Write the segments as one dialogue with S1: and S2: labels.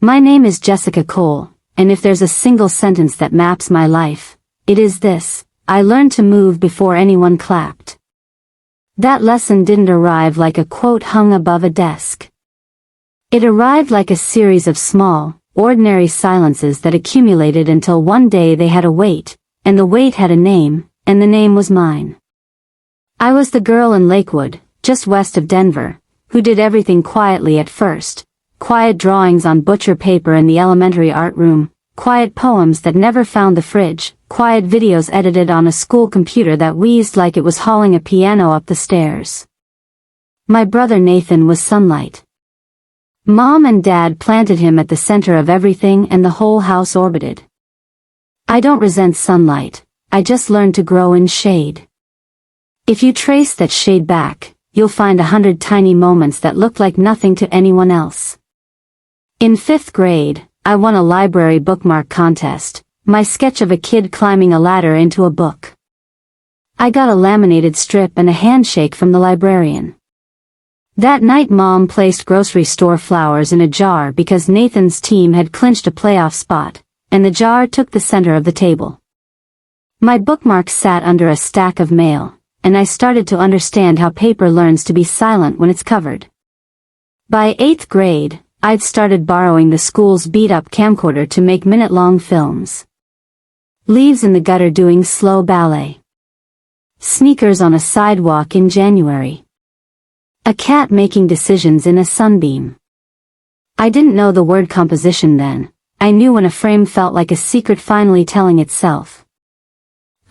S1: My name is Jessica Cole, and if there's a single sentence that maps my life, it is this: I learned to move before anyone clapped. That lesson didn't arrive like a quote hung above a desk. It arrived like a series of small, ordinary silences that accumulated until one day they had a weight, and the weight had a name, and the name was mine. I was the girl in Lakewood, just west of Denver, who did everything quietly at first. Quiet drawings on butcher paper in the elementary art room, quiet poems that never found the fridge, quiet videos edited on a school computer that wheezed like it was hauling a piano up the stairs. My brother Nathan was sunlight. Mom and Dad planted him at the center of everything and the whole house orbited. I don't resent sunlight, I just learned to grow in shade. If you trace that shade back, you'll find 100 tiny moments that look like nothing to anyone else. In 5th grade, I won a library bookmark contest, my sketch of a kid climbing a ladder into a book. I got a laminated strip and a handshake from the librarian. That night Mom placed grocery store flowers in a jar because Nathan's team had clinched a playoff spot, and the jar took the center of the table. My bookmark sat under a stack of mail, and I started to understand how paper learns to be silent when it's covered. By 8th grade, I'd started borrowing the school's beat-up camcorder to make minute-long films. Leaves in the gutter doing slow ballet. Sneakers on a sidewalk in January. A cat making decisions in a sunbeam. I didn't know the word composition then. I knew when a frame felt like a secret finally telling itself.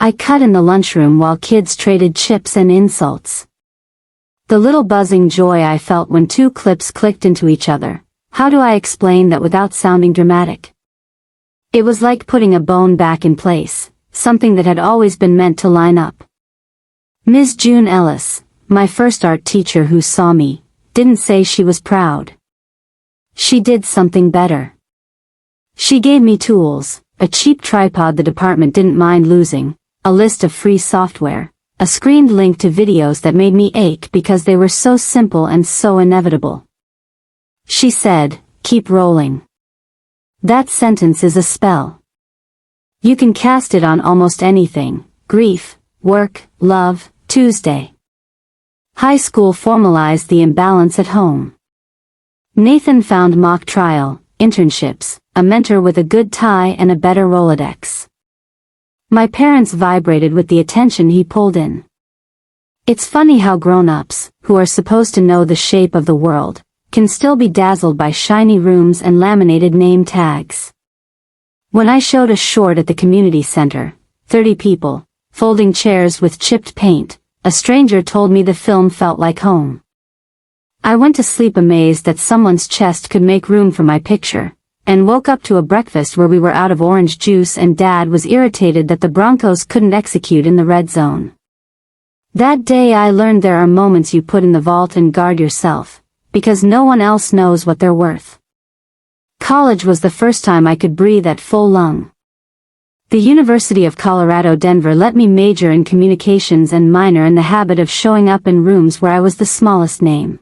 S1: I cut in the lunchroom while kids traded chips and insults. The little buzzing joy I felt when 2 clips clicked into each other. How do I explain that without sounding dramatic? It was like putting a bone back in place, something that had always been meant to line up. Ms. June Ellis, my first art teacher who saw me, didn't say she was proud. She did something better. She gave me tools, a cheap tripod the department didn't mind losing, a list of free software, a screened link to videos that made me ache because they were so simple and so inevitable. She said, "Keep rolling." That sentence is a spell. You can cast it on almost anything: grief, work, love, Tuesday. High school formalized the imbalance at home. Nathan found mock trial, internships, a mentor with a good tie and a better Rolodex. My parents vibrated with the attention he pulled in. It's funny how grown-ups, who are supposed to know the shape of the world, can still be dazzled by shiny rooms and laminated name tags. When I showed a short at the community center, 30 people, folding chairs with chipped paint, a stranger told me the film felt like home. I went to sleep amazed that someone's chest could make room for my picture, and woke up to a breakfast where we were out of orange juice and Dad was irritated that the Broncos couldn't execute in the red zone. That day I learned there are moments you put in the vault and guard yourself, because no one else knows what they're worth. College was the first time I could breathe at full lung. The University of Colorado Denver let me major in communications and minor in the habit of showing up in rooms where I was the smallest name.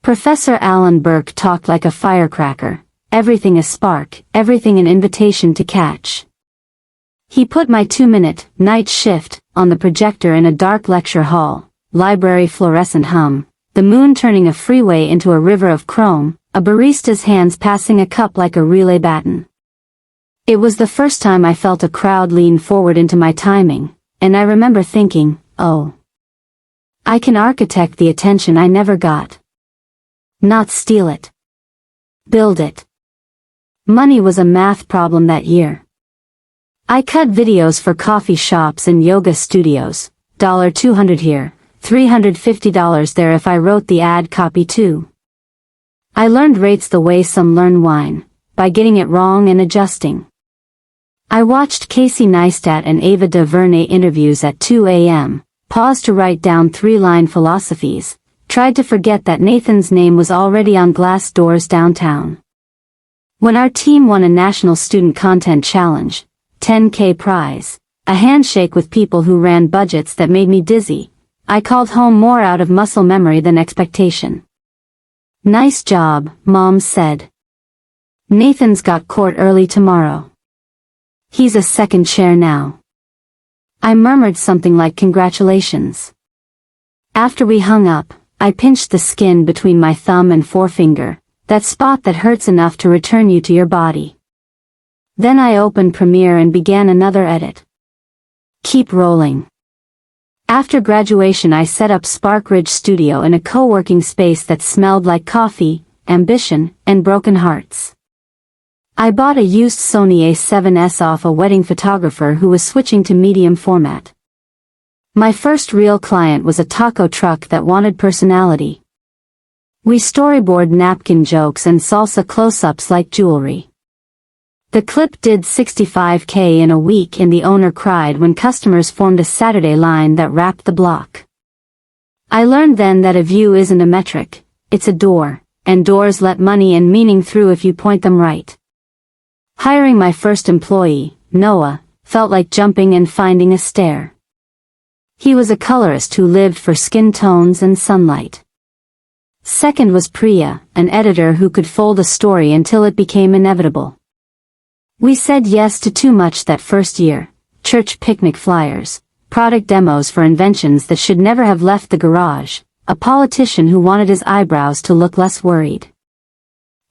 S1: Professor Alan Burke talked like a firecracker, everything a spark, everything an invitation to catch. He put my 2-minute, night shift, on the projector in a dark lecture hall, library fluorescent hum, the moon turning a freeway into a river of chrome, a barista's hands passing a cup like a relay baton. It was the first time I felt a crowd lean forward into my timing, and I remember thinking, oh, I can architect the attention I never got. Not steal it. Build it. Money was a math problem that year. I cut videos for coffee shops and yoga studios, $200 here, $350 there if I wrote the ad copy too. I learned rates the way some learn wine, by getting it wrong and adjusting. I watched Casey Neistat and Ava DuVernay interviews at 2 a.m., paused to write down 3-line philosophies, tried to forget that Nathan's name was already on glass doors downtown. When our team won a National Student Content Challenge, $10K prize, a handshake with people who ran budgets that made me dizzy, I called home more out of muscle memory than expectation. "Nice job," Mom said. Nathan's got court early tomorrow. He's a second chair now. I murmured something like congratulations. After we hung up, I pinched the skin between my thumb and forefinger, that spot that hurts enough to return you to your body. Then I opened Premiere and began another edit. Keep rolling. After graduation I set up Spark Ridge Studio in a co-working space that smelled like coffee, ambition, and broken hearts. I bought a used Sony A7S off a wedding photographer who was switching to medium format. My first real client was a taco truck that wanted personality. We storyboard napkin jokes and salsa close-ups like jewelry. The clip did $65K in a week and the owner cried when customers formed a Saturday line that wrapped the block. I learned then that a view isn't a metric, it's a door, and doors let money and meaning through if you point them right. Hiring my first employee, Noah, felt like jumping and finding a stair. He was a colorist who lived for skin tones and sunlight. Second was Priya, an editor who could fold a story until it became inevitable. We said yes to too much that first year: church picnic flyers, product demos for inventions that should never have left the garage, a politician who wanted his eyebrows to look less worried.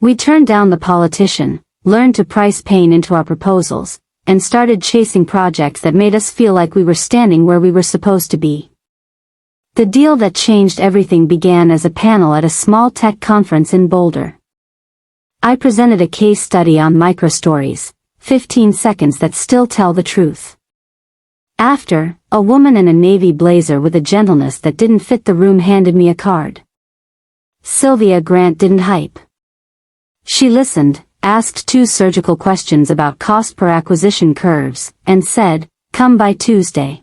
S1: We turned down the politician, learned to price pain into our proposals, and started chasing projects that made us feel like we were standing where we were supposed to be. The deal that changed everything began as a panel at a small tech conference in Boulder. I presented a case study on microstories, 15 seconds that still tell the truth. After, a woman in a navy blazer with a gentleness that didn't fit the room handed me a card. Sylvia Grant didn't hype. She listened, asked 2 surgical questions about cost per acquisition curves, and said, "Come by Tuesday."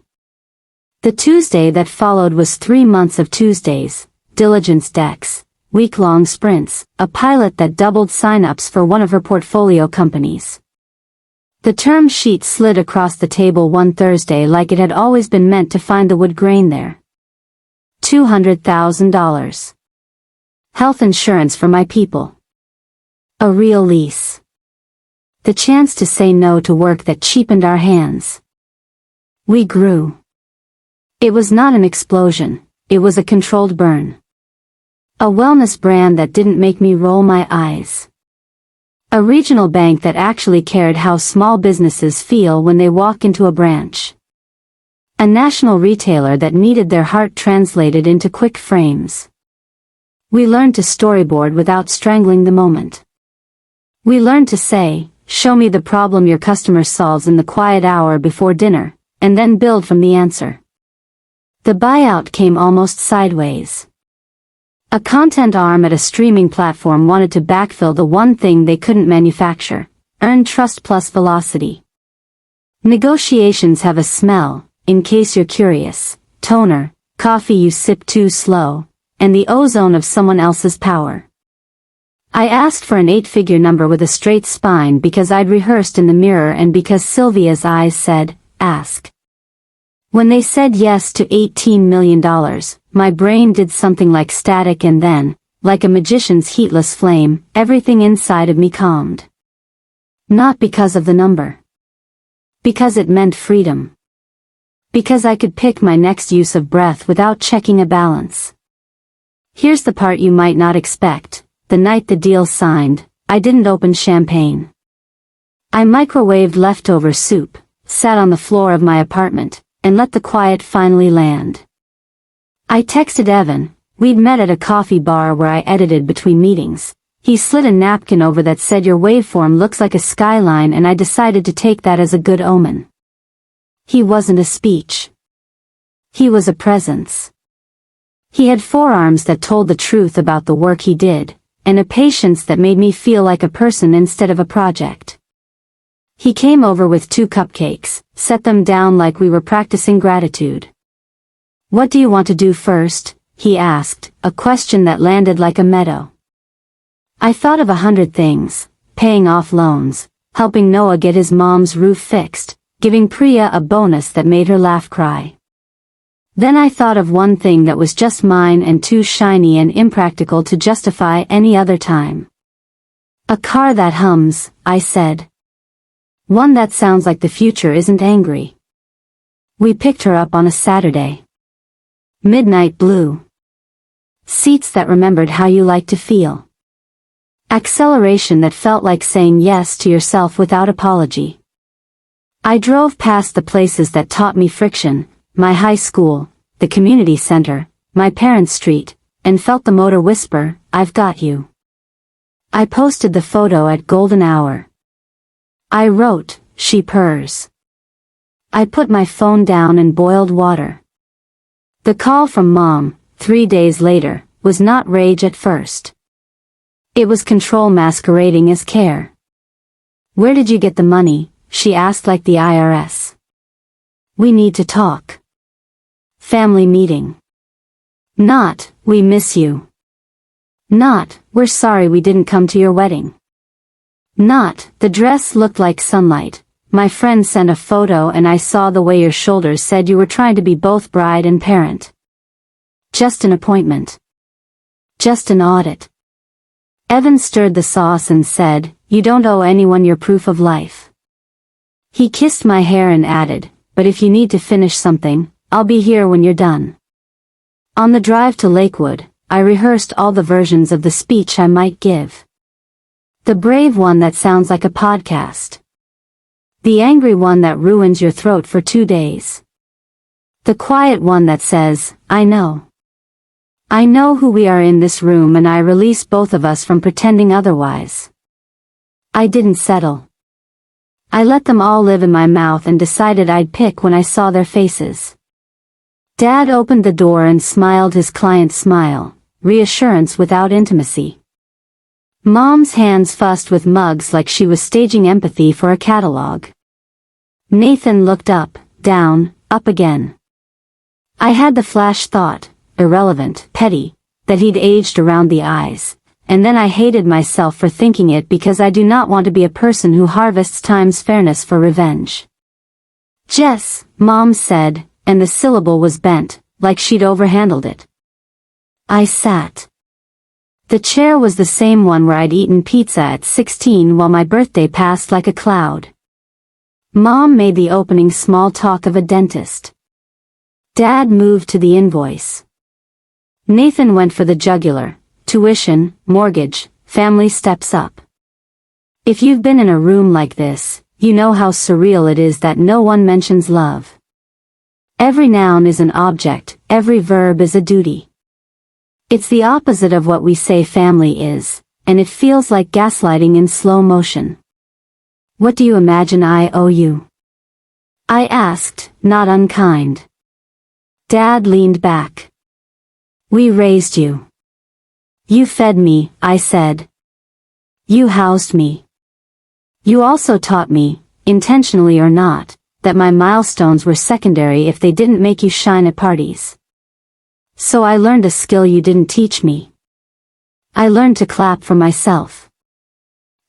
S1: The Tuesday that followed was 3 months of Tuesdays, diligence decks, week-long sprints, a pilot that doubled sign-ups for one of her portfolio companies. The term sheet slid across the table one Thursday like it had always been meant to find the wood grain there. $200,000. Health insurance for my people. A real lease. The chance to say no to work that cheapened our hands. We grew. It was not an explosion, it was a controlled burn. A wellness brand that didn't make me roll my eyes. A regional bank that actually cared how small businesses feel when they walk into a branch. A national retailer that needed their heart translated into quick frames. We learned to storyboard without strangling the moment. We learned to say, "Show me the problem your customer solves in the quiet hour before dinner," and then build from the answer. The buyout came almost sideways. A content arm at a streaming platform wanted to backfill the one thing they couldn't manufacture: earn trust plus velocity. Negotiations have a smell, in case you're curious: toner, coffee you sip too slow, and the ozone of someone else's power. I asked for an 8-figure number with a straight spine because I'd rehearsed in the mirror and because Sylvia's eyes said, "Ask." When they said yes to $18 million, my brain did something like static, and then, like a magician's heatless flame, everything inside of me calmed. Not because of the number. Because it meant freedom. Because I could pick my next use of breath without checking a balance. Here's the part you might not expect. The night the deal signed, I didn't open champagne. I microwaved leftover soup, sat on the floor of my apartment, and let the quiet finally land. I texted Evan. We'd met at a coffee bar where I edited between meetings. He slid a napkin over that said, "Your waveform looks like a skyline," and I decided to take that as a good omen. He wasn't a speech. He was a presence. He had forearms that told the truth about the work he did, and a patience that made me feel like a person instead of a project. He came over with 2 cupcakes, set them down like we were practicing gratitude. "What do you want to do first?" he asked, a question that landed like a meadow. I thought of 100 things: paying off loans, helping Noah get his mom's roof fixed, giving Priya a bonus that made her laugh cry. Then I thought of one thing that was just mine and too shiny and impractical to justify any other time. A car that hums, I said. One that sounds like the future isn't angry. We picked her up on a Saturday. Midnight blue. Seats that remembered how you like to feel. Acceleration that felt like saying yes to yourself without apology. I drove past the places that taught me friction, my high school, the community center, my parents' street, and felt the motor whisper, "I've got you." I posted the photo at golden hour. I wrote, "She purrs." I put my phone down and boiled water. The call from Mom, 3 days later, was not rage at first. It was control masquerading as care. "Where did you get the money?" she asked like the IRS. "We need to talk." Family meeting. Not, "We miss you." Not, "We're sorry we didn't come to your wedding." Not, "The dress looked like sunlight. My friend sent a photo and I saw the way your shoulders said you were trying to be both bride and parent." Just an appointment. Just an audit. Evan stirred the sauce and said, "You don't owe anyone your proof of life." He kissed my hair and added, "But if you need to finish something, I'll be here when you're done." On the drive to Lakewood, I rehearsed all the versions of the speech I might give. The brave one that sounds like a podcast. The angry one that ruins your throat for 2 days. The quiet one that says, "I know. I know who we are in this room," and I release both of us from pretending otherwise. I didn't settle. I let them all live in my mouth and decided I'd pick when I saw their faces. Dad opened the door and smiled his client smile, reassurance without intimacy. Mom's hands fussed with mugs like she was staging empathy for a catalog. Nathan looked up, down, up again. I had the flash thought, irrelevant, petty, that he'd aged around the eyes, and then I hated myself for thinking it because I do not want to be a person who harvests time's fairness for revenge. "Jess," Mom said, and the syllable was bent, like she'd overhandled it. I sat. The chair was the same one where I'd eaten pizza at 16 while my birthday passed like a cloud. Mom made the opening small talk of a dentist. Dad moved to the invoice. Nathan went for the jugular, tuition, mortgage, family steps up. If you've been in a room like this, you know how surreal it is that no one mentions love. Every noun is an object, every verb is a duty. It's the opposite of what we say family is, and it feels like gaslighting in slow motion. "What do you imagine I owe you?" I asked, not unkind. Dad leaned back. "We raised you. You fed me," I said. "You housed me. You also taught me, intentionally or not, that my milestones were secondary if they didn't make you shine at parties. So I learned a skill you didn't teach me. I learned to clap for myself.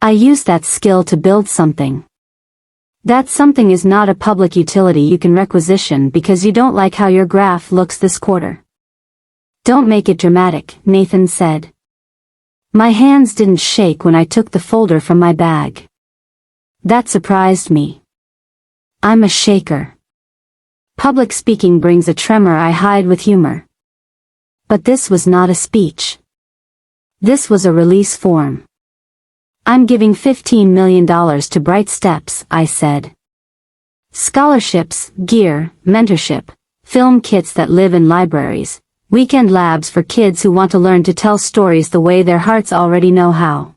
S1: I used that skill to build something. That something is not a public utility you can requisition because you don't like how your graph looks this quarter." "Don't make it dramatic," Nathan said. My hands didn't shake when I took the folder from my bag. That surprised me. I'm a shaker. Public speaking brings a tremor I hide with humor. But this was not a speech. This was a release form. "I'm giving $15 million to Bright Steps," I said. "Scholarships, gear, mentorship, film kits that live in libraries, weekend labs for kids who want to learn to tell stories the way their hearts already know how.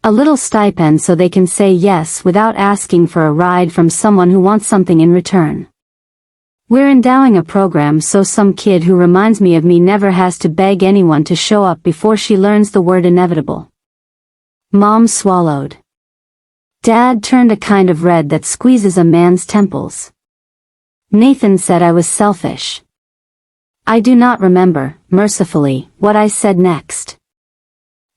S1: A little stipend so they can say yes without asking for a ride from someone who wants something in return. We're endowing a program so some kid who reminds me of me never has to beg anyone to show up before she learns the word inevitable." Mom swallowed. Dad turned a kind of red that squeezes a man's temples. Nathan said I was selfish. I do not remember, mercifully, what I said next.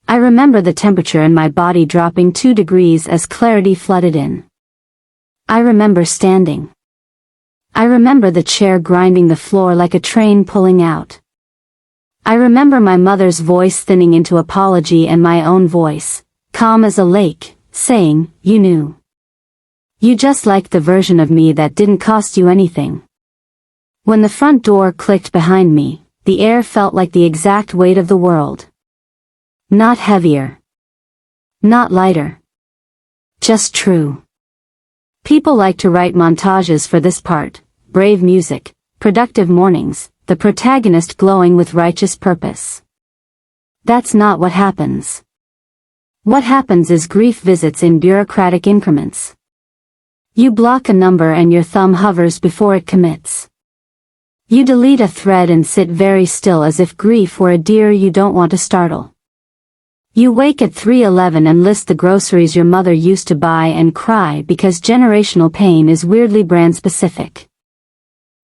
S1: I remember the temperature in my body dropping 2 degrees as clarity flooded in. I remember standing. I remember the chair grinding the floor like a train pulling out. I remember my mother's voice thinning into apology and my own voice, calm as a lake, saying, "You knew. You just liked the version of me that didn't cost you anything." When the front door clicked behind me, the air felt like the exact weight of the world. Not heavier. Not lighter. Just true. People like to write montages for this part: brave music, productive mornings, the protagonist glowing with righteous purpose. That's not what happens. What happens is grief visits in bureaucratic increments. You block a number and your thumb hovers before it commits. You delete a thread and sit very still as if grief were a deer you don't want to startle. You wake at 3:11 and list the groceries your mother used to buy and cry because generational pain is weirdly brand specific.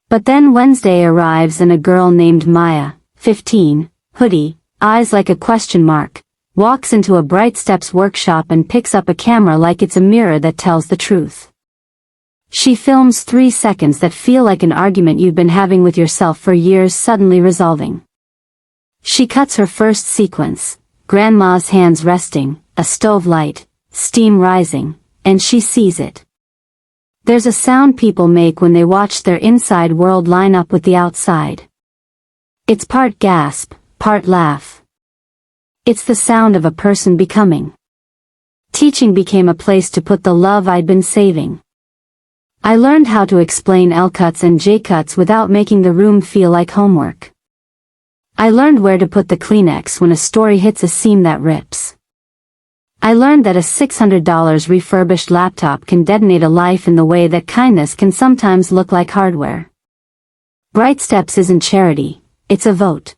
S1: But then Wednesday arrives and a girl named Maya, 15, hoodie, eyes like a question mark, walks into a Bright Steps workshop and picks up a camera like it's a mirror that tells the truth. She films 3 seconds that feel like an argument you've been having with yourself for years suddenly resolving. She cuts her first sequence, grandma's hands resting, a stove light, steam rising, and she sees it. There's a sound people make when they watch their inside world line up with the outside. It's part gasp, part laugh. It's the sound of a person becoming. Teaching became a place to put the love I'd been saving. I learned how to explain L-cuts and J-cuts without making the room feel like homework. I learned where to put the Kleenex when a story hits a seam that rips. I learned that a $600 refurbished laptop can detonate a life in the way that kindness can sometimes look like hardware. Bright Steps isn't charity, it's a vote.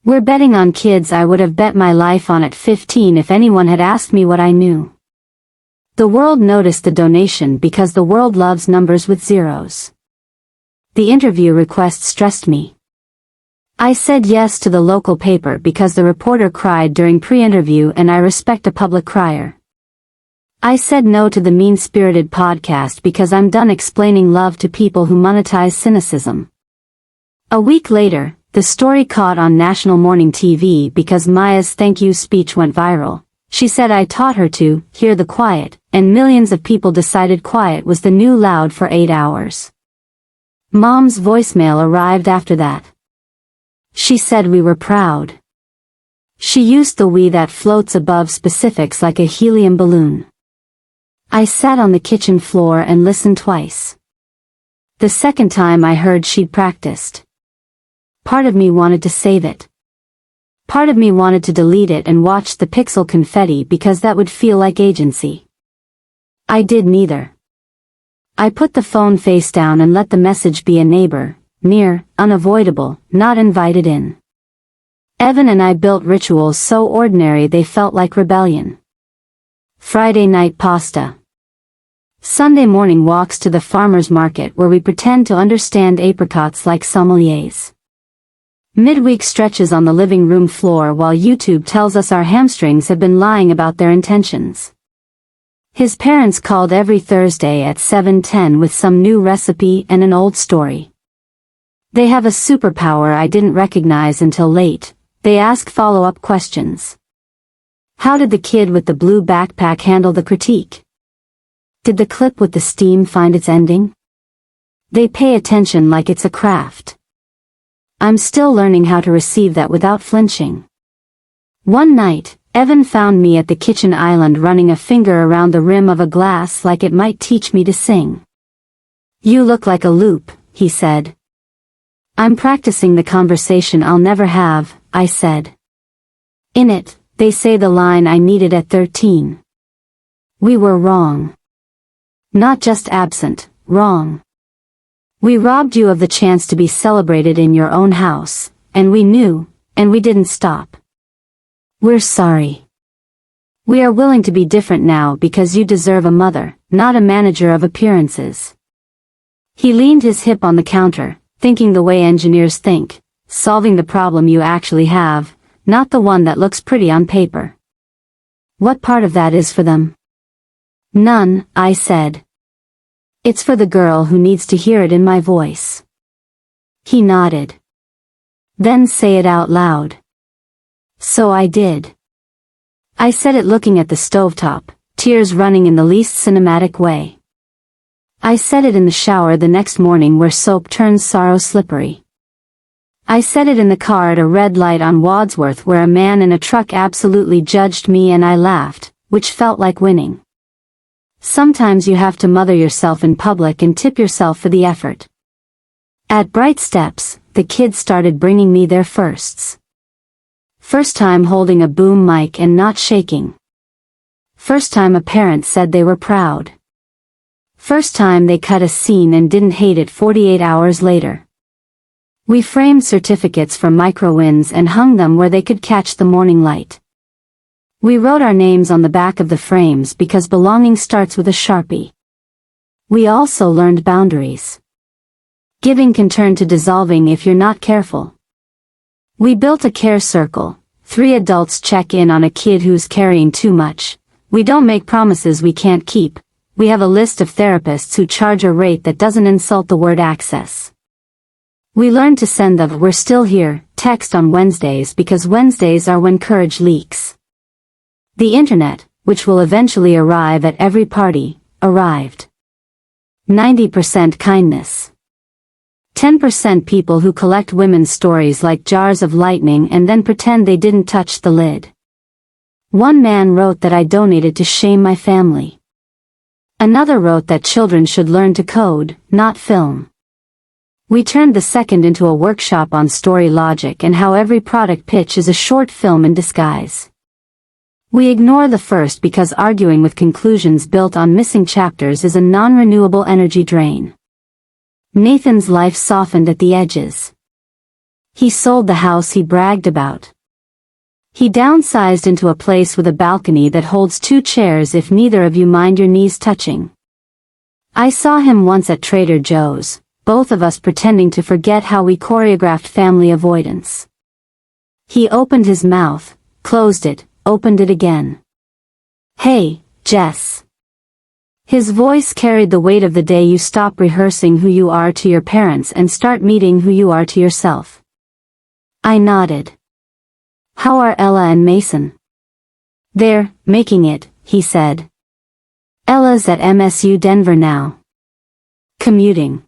S1: We're betting on kids I would have bet my life on at 15 if anyone had asked me what I knew. The world noticed the donation because the world loves numbers with zeros. The interview request stressed me. I said yes to the local paper because the reporter cried during pre-interview and I respect a public crier. I said no to the mean-spirited podcast because I'm done explaining love to people who monetize cynicism. A week later, the story caught on national morning TV because Maya's thank you speech went viral. She said I taught her to hear the quiet, and millions of people decided quiet was the new loud for 8 hours. Mom's voicemail arrived after that. She said we were proud. She used the we that floats above specifics like a helium balloon. I sat on the kitchen floor and listened twice. The second time I heard she'd practiced. Part of me wanted to save it. Part of me wanted to delete it and watch the pixel confetti because that would feel like agency. I did neither. I put the phone face down and let the message be a neighbor, near, unavoidable, not invited in. Evan and I built rituals so ordinary they felt like rebellion. Friday night pasta. Sunday morning walks to the farmer's market where we pretend to understand apricots like sommeliers. Midweek stretches on the living room floor while YouTube tells us our hamstrings have been lying about their intentions. His parents called every Thursday at 7:10 with some new recipe and an old story. They have a superpower I didn't recognize until late. They ask follow-up questions. How did the kid with the blue backpack handle the critique? Did the clip with the steam find its ending? They pay attention like it's a craft. I'm still learning how to receive that without flinching. One night, Evan found me at the kitchen island running a finger around the rim of a glass like it might teach me to sing. You look like a loop, he said. I'm practicing the conversation I'll never have, I said. In it, they say the line I needed at 13. We were wrong. Not just absent, wrong. We robbed you of the chance to be celebrated in your own house, and we knew, and we didn't stop. We're sorry. We are willing to be different now because you deserve a mother, not a manager of appearances. He leaned his hip on the counter, thinking the way engineers think, solving the problem you actually have, not the one that looks pretty on paper. What part of that is for them? None, I said. It's for the girl who needs to hear it in my voice. He nodded. Then say it out loud. So I did. I said it looking at the stovetop, tears running in the least cinematic way. I said it in the shower the next morning where soap turns sorrow slippery. I said it in the car at a red light on Wadsworth where a man in a truck absolutely judged me and I laughed, which felt like winning. Sometimes you have to mother yourself in public and tip yourself for the effort. At Bright Steps, the kids started bringing me their firsts. First time holding a boom mic and not shaking. First time a parent said they were proud. First time they cut a scene and didn't hate it 48 hours later. We framed certificates for micro-wins and hung them where they could catch the morning light. We wrote our names on the back of the frames because belonging starts with a Sharpie. We also learned boundaries. Giving can turn to dissolving if you're not careful. We built a care circle. 3 adults check in on a kid who's carrying too much. We don't make promises we can't keep. We have a list of therapists who charge a rate that doesn't insult the word access. We learned to send the "we're still here" text on Wednesdays because Wednesdays are when courage leaks. The internet, which will eventually arrive at every party, arrived. 90% kindness. 10% people who collect women's stories like jars of lightning and then pretend they didn't touch the lid. One man wrote that I donated to shame my family. Another wrote that children should learn to code, not film. We turned the second into a workshop on story logic and how every product pitch is a short film in disguise. We ignore the first because arguing with conclusions built on missing chapters is a non-renewable energy drain. Nathan's life softened at the edges. He sold the house he bragged about. He downsized into a place with a balcony that holds 2 chairs if neither of you mind your knees touching. I saw him once at Trader Joe's, both of us pretending to forget how we choreographed family avoidance. He opened his mouth, closed it, opened it again. "Hey, Jess." His voice carried the weight of the day you stop rehearsing who you are to your parents and start meeting who you are to yourself. I nodded. "How are Ella and Mason?" "They're making it," he said. "Ella's at MSU Denver now. Commuting.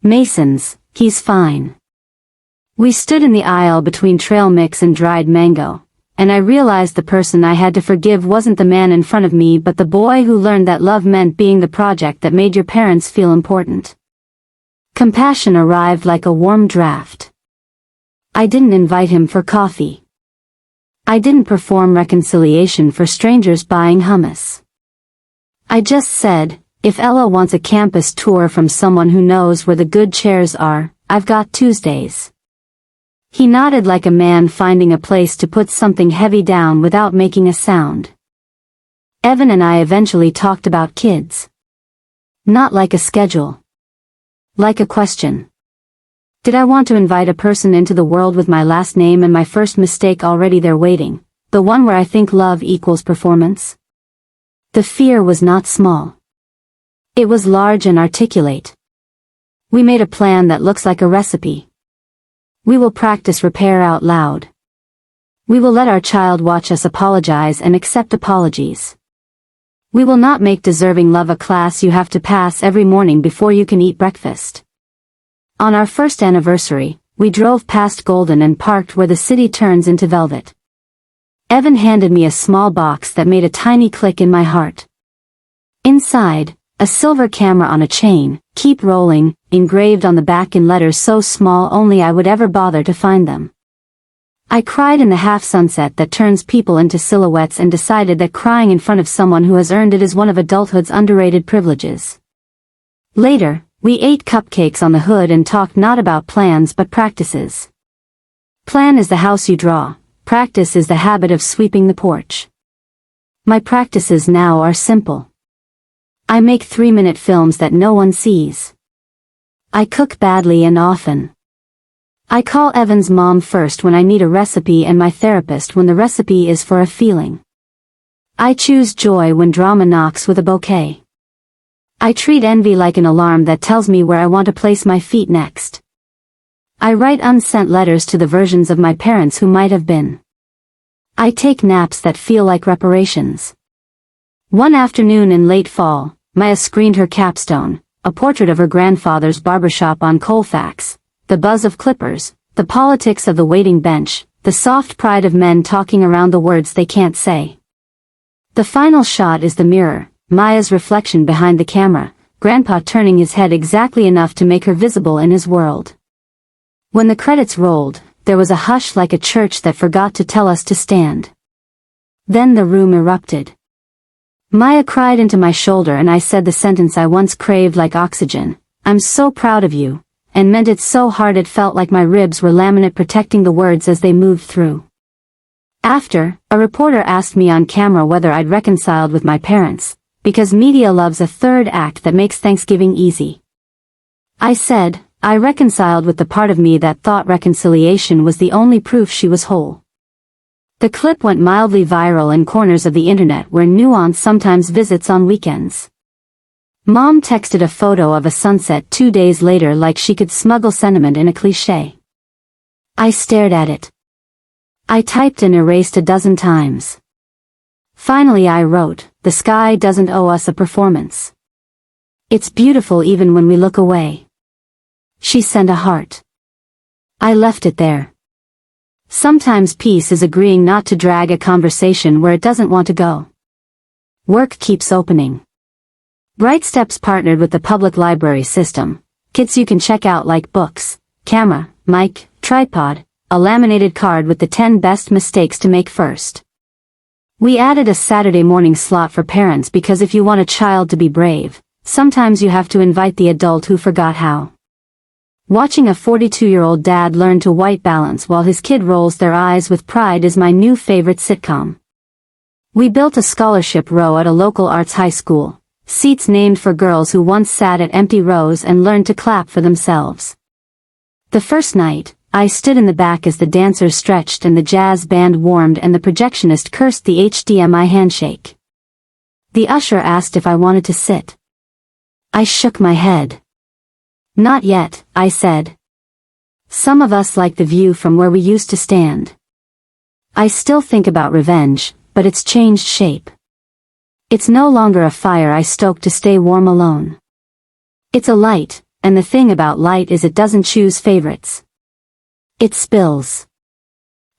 S1: Mason's, he's fine." We stood in the aisle between trail mix and dried mango, and I realized the person I had to forgive wasn't the man in front of me but the boy who learned that love meant being the project that made your parents feel important. Compassion arrived like a warm draft. I didn't invite him for coffee. I didn't perform reconciliation for strangers buying hummus. I just said, if Ella wants a campus tour from someone who knows where the good chairs are, I've got Tuesdays. He nodded like a man finding a place to put something heavy down without making a sound. Evan and I eventually talked about kids. Not like a schedule. Like a question. Did I want to invite a person into the world with my last name and my first mistake already there waiting, the one where I think love equals performance? The fear was not small. It was large and articulate. We made a plan that looks like a recipe. We will practice repair out loud. We will let our child watch us apologize and accept apologies. We will not make deserving love a class you have to pass every morning before you can eat breakfast. On our first anniversary, we drove past Golden and parked where the city turns into Velvet. Evan handed me a small box that made a tiny click in my heart. Inside, a silver camera on a chain, "Keep rolling," engraved on the back in letters so small only I would ever bother to find them. I cried in the half-sunset that turns people into silhouettes and decided that crying in front of someone who has earned it is one of adulthood's underrated privileges. Later, we ate cupcakes on the hood and talked not about plans but practices. Plan is the house you draw, practice is the habit of sweeping the porch. My practices now are simple. I make 3-minute films that no one sees. I cook badly and often. I call Evan's mom first when I need a recipe and my therapist when the recipe is for a feeling. I choose joy when drama knocks with a bouquet. I treat envy like an alarm that tells me where I want to place my feet next. I write unsent letters to the versions of my parents who might have been. I take naps that feel like reparations. One afternoon in late fall, Maya screened her capstone, a portrait of her grandfather's barbershop on Colfax, the buzz of clippers, the politics of the waiting bench, the soft pride of men talking around the words they can't say. The final shot is the mirror, Maya's reflection behind the camera, Grandpa turning his head exactly enough to make her visible in his world. When the credits rolled, there was a hush like a church that forgot to tell us to stand. Then the room erupted. Maya cried into my shoulder and I said the sentence I once craved like oxygen, "I'm so proud of you," and meant it so hard it felt like my ribs were laminate protecting the words as they moved through. After, a reporter asked me on camera whether I'd reconciled with my parents, because media loves a third act that makes Thanksgiving easy. I said, I reconciled with the part of me that thought reconciliation was the only proof she was whole. The clip went mildly viral in corners of the internet where nuance sometimes visits on weekends. Mom texted a photo of a sunset 2 days later like she could smuggle sentiment in a cliché. I stared at it. I typed and erased a dozen times. Finally I wrote, "The sky doesn't owe us a performance. It's beautiful even when we look away." She sent a heart. I left it there. Sometimes peace is agreeing not to drag a conversation where it doesn't want to go. Work keeps opening. Bright Steps partnered with the public library system. Kits you can check out like books, camera, mic, tripod, a laminated card with the 10 best mistakes to make first. We added a Saturday morning slot for parents because if you want a child to be brave, sometimes you have to invite the adult who forgot how. Watching a 42-year-old dad learn to white balance while his kid rolls their eyes with pride is my new favorite sitcom. We built a scholarship row at a local arts high school, seats named for girls who once sat at empty rows and learned to clap for themselves. The first night, I stood in the back as the dancers stretched and the jazz band warmed and the projectionist cursed the HDMI handshake. The usher asked if I wanted to sit. I shook my head. "Not yet," I said. Some of us like the view from where we used to stand. I still think about revenge, but it's changed shape. It's no longer a fire I stoke to stay warm alone. It's a light, and the thing about light is it doesn't choose favorites. It spills.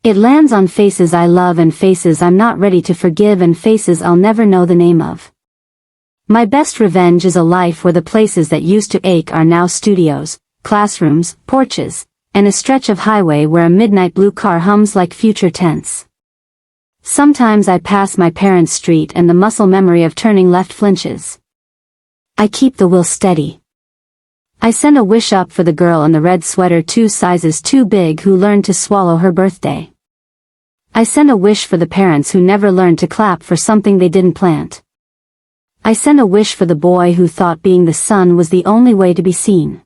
S1: It lands on faces I love and faces I'm not ready to forgive and faces I'll never know the name of. My best revenge is a life where the places that used to ache are now studios, classrooms, porches, and a stretch of highway where a midnight blue car hums like future tense. Sometimes I pass my parents' street and the muscle memory of turning left flinches. I keep the will steady. I send a wish up for the girl in the red sweater 2 sizes too big who learned to swallow her birthday. I send a wish for the parents who never learned to clap for something they didn't plant. I send a wish for the boy who thought being the sun was the only way to be seen.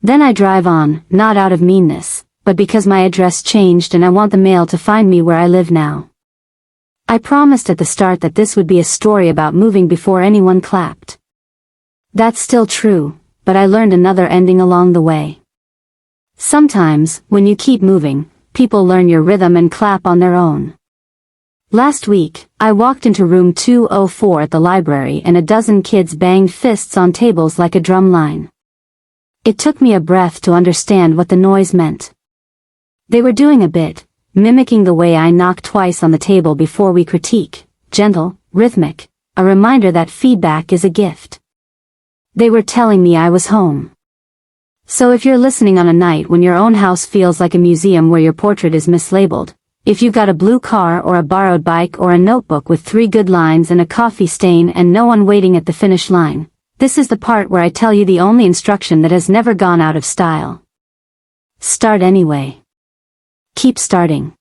S1: Then I drive on, not out of meanness, but because my address changed and I want the mail to find me where I live now. I promised at the start that this would be a story about moving before anyone clapped. That's still true, but I learned another ending along the way. Sometimes, when you keep moving, people learn your rhythm and clap on their own. Last week, I walked into room 204 at the library and a dozen kids banged fists on tables like a drum line. It took me a breath to understand what the noise meant. They were doing a bit, mimicking the way I knock twice on the table before we critique, gentle, rhythmic, a reminder that feedback is a gift. They were telling me I was home. So if you're listening on a night when your own house feels like a museum where your portrait is mislabeled, if you've got a blue car or a borrowed bike or a notebook with 3 good lines and a coffee stain and no one waiting at the finish line, this is the part where I tell you the only instruction that has never gone out of style. Start anyway. Keep starting.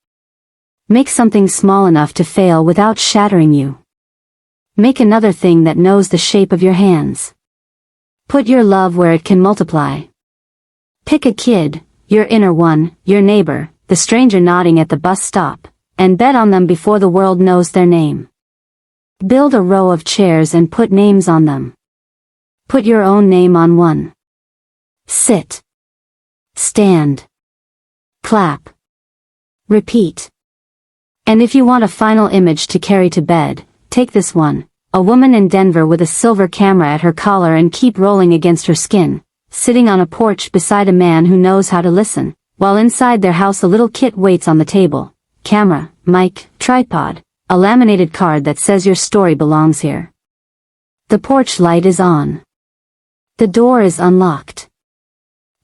S1: Make something small enough to fail without shattering you. Make another thing that knows the shape of your hands. Put your love where it can multiply. Pick a kid, your inner one, your neighbor, the stranger nodding at the bus stop, and bet on them before the world knows their name. Build a row of chairs and put names on them. Put your own name on one. Sit. Stand. Clap. Repeat. And if you want a final image to carry to bed, take this one. A woman in Denver with a silver camera at her collar and keep rolling against her skin, sitting on a porch beside a man who knows how to listen, while inside their house a little kit waits on the table. Camera, mic, tripod, a laminated card that says your story belongs here. The porch light is on. The door is unlocked.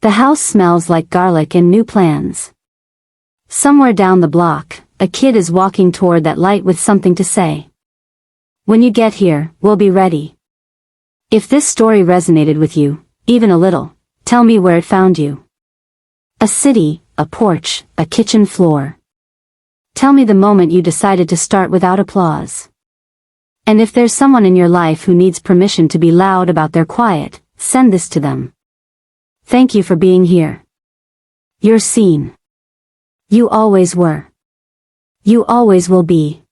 S1: The house smells like garlic and new plans. Somewhere down the block, a kid is walking toward that light with something to say. When you get here, we'll be ready. If this story resonated with you, even a little, tell me where it found you. A city, a porch, a kitchen floor. Tell me the moment you decided to start without applause. And if there's someone in your life who needs permission to be loud about their quiet, send this to them. Thank you for being here. You're seen. You always were. You always will be.